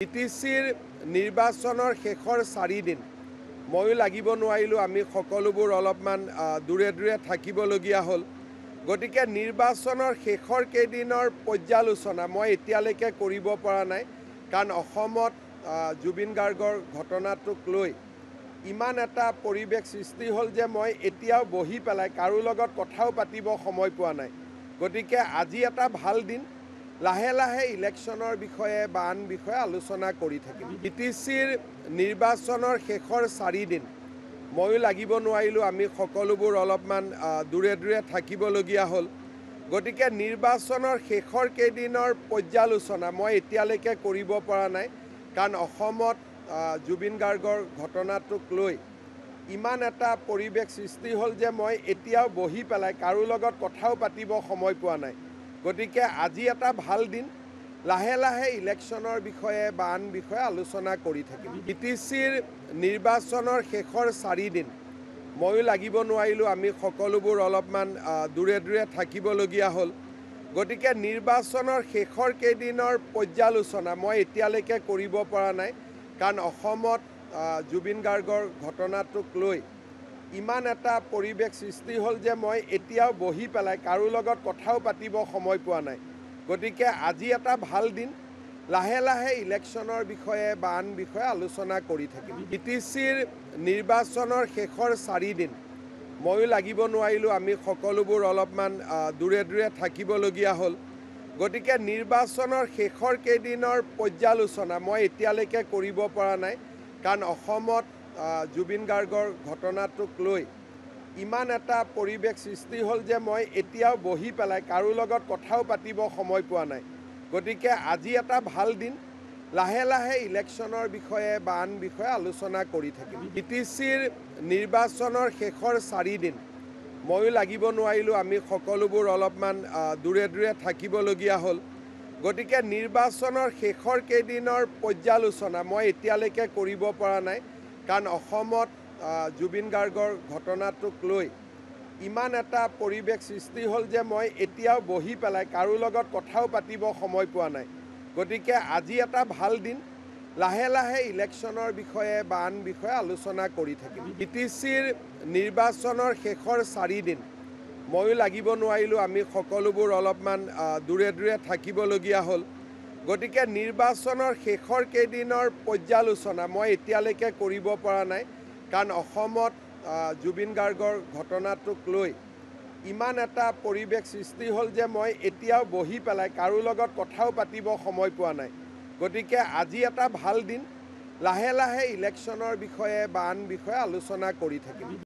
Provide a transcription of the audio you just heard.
পিটিচিৰ নিৰ্বাচনৰ শেষৰ 4 দিন ময়ো লাগিব নোৱাৰিলোঁ। আমি সকলোবোৰ অলপমান দূৰে দূৰে থাকিবলগীয়া হ'ল। গতিকে নিৰ্বাচনৰ শেষৰ কেইদিনৰ পৰ্যালোচনা মই এতিয়ালৈকে কৰিব পৰা নাই, কাৰণ অসমত জুবিন গাৰ্গৰ ঘটনাটোক লৈ ইমান এটা পৰিৱেশ সৃষ্টি হ'ল যে মই এতিয়াও বহি পেলাই কাৰো লগত কথাও পাতিব সময় পোৱা নাই। গতিকে আজি এটা ভাল দিন, লাহে লাহে ইলেকশ্যনৰ বিষয়ে বা আন বিষয়ে আলোচনা কৰি থাকিম। পিটিচিৰ নিৰ্বাচনৰ শেষৰ 4 দিন ময়ো লাগিব নোৱাৰিলোঁ। আমি সকলোবোৰ অলপমান দূৰে দূৰে থাকিবলগীয়া হ'ল। গতিকে নিৰ্বাচনৰ শেষৰ কেইদিনৰ পৰ্যালোচনা মই এতিয়ালৈকে কৰিব পৰা নাই, কাৰণ অসমত জুবিন গাৰ্গৰ ঘটনাটোক লৈ ইমান এটা পৰিৱেশ সৃষ্টি হ'ল যে মই এতিয়াও বহি পেলাই কাৰো লগত কথাও পাতিব সময় পোৱা নাই। গতিকে আজি এটা ভাল দিন, লাহে লাহে ইলেকশ্যনৰ বিষয়ে বা আন বিষয়ে আলোচনা কৰি থাকিম। পিটিচিৰ নিৰ্বাচনৰ শেষৰ 4 দিন ময়ো লাগিব নোৱাৰিলোঁ। আমি সকলোবোৰ অলপমান দূৰে দূৰে থাকিবলগীয়া হ'ল। গতিকে নিৰ্বাচনৰ শেষৰ কেইদিনৰ পৰ্যালোচনা মই এতিয়ালৈকে কৰিব পৰা নাই, কাৰণ অসমত জুবিন গাৰ্গৰ ঘটনাটোক লৈ ইমান এটা পৰিৱেশ সৃষ্টি হ'ল যে মই এতিয়াও বহি পেলাই কাৰো লগত কথাও পাতিব সময় পোৱা নাই। গতিকে আজি এটা ভাল দিন, লাহে লাহে ইলেকশ্যনৰ বিষয়ে বা আন বিষয়ে আলোচনা কৰি থাকিম। পিটিচিৰ নিৰ্বাচনৰ শেষৰ 4 দিন ময়ো লাগিব নোৱাৰিলোঁ। আমি সকলোবোৰ অলপমান দূৰে দূৰে থাকিবলগীয়া হ'ল। গতিকে নিৰ্বাচনৰ শেষৰ কেইদিনৰ পৰ্যালোচনা মই এতিয়ালৈকে কৰিব পৰা নাই, কাৰণ অসমত জুবিন গাৰ্গৰ ঘটনাটোক লৈ ইমান এটা পৰিৱেশ সৃষ্টি হ'ল যে মই এতিয়াও বহি পেলাই কাৰো লগত কথাও পাতিব সময় পোৱা নাই। গতিকে আজি এটা ভাল দিন, লাহে লাহে ইলেকশ্যনৰ বিষয়ে বা আন বিষয়ে আলোচনা কৰি থাকিম। পিটিচিৰ নিৰ্বাচনৰ শেষৰ 4 দিন ময়ো লাগিব নোৱাৰিলোঁ। আমি সকলোবোৰ অলপমান দূৰে দূৰে থাকিবলগীয়া হ'ল। গতিকে নিৰ্বাচনৰ শেষৰ কেইদিনৰ পৰ্যালোচনা মই এতিয়ালৈকে কৰিব পৰা নাই, কাৰণ অসমত জুবিন গাৰ্গৰ ঘটনাটোক লৈ ইমান এটা পৰিৱেশ সৃষ্টি হ'ল যে মই এতিয়াও বহি পেলাই কাৰো লগত কথাও পাতিব সময় পোৱা নাই। গতিকে আজি এটা ভাল দিন, লাহে লাহে ইলেকশ্যনৰ বিষয়ে বা আন বিষয়ে আলোচনা কৰি থাকিম। পিটিচিৰ নিৰ্বাচনৰ শেষৰ 4 দিন ময়ো লাগিব নোৱাৰিলোঁ। আমি সকলোবোৰ অলপমান দূৰে দূৰে থাকিবলগীয়া হ'ল। গতিকে নিৰ্বাচনৰ শেষৰ কেইদিনৰ পৰ্যালোচনা মই এতিয়ালৈকে কৰিব পৰা নাই, কাৰণ অসমত জুবিন গাৰ্গৰ ঘটনাটোক লৈ ইমান এটা পৰিৱেশ সৃষ্টি হ'ল যে মই এতিয়াও বহি পেলাই কাৰো লগত কথাও পাতিব সময় পোৱা নাই। গতিকে আজি এটা ভাল দিন, লাহে লাহে ইলেকশ্যনৰ বিষয়ে বা আন বিষয়ে আলোচনা কৰি থাকিম।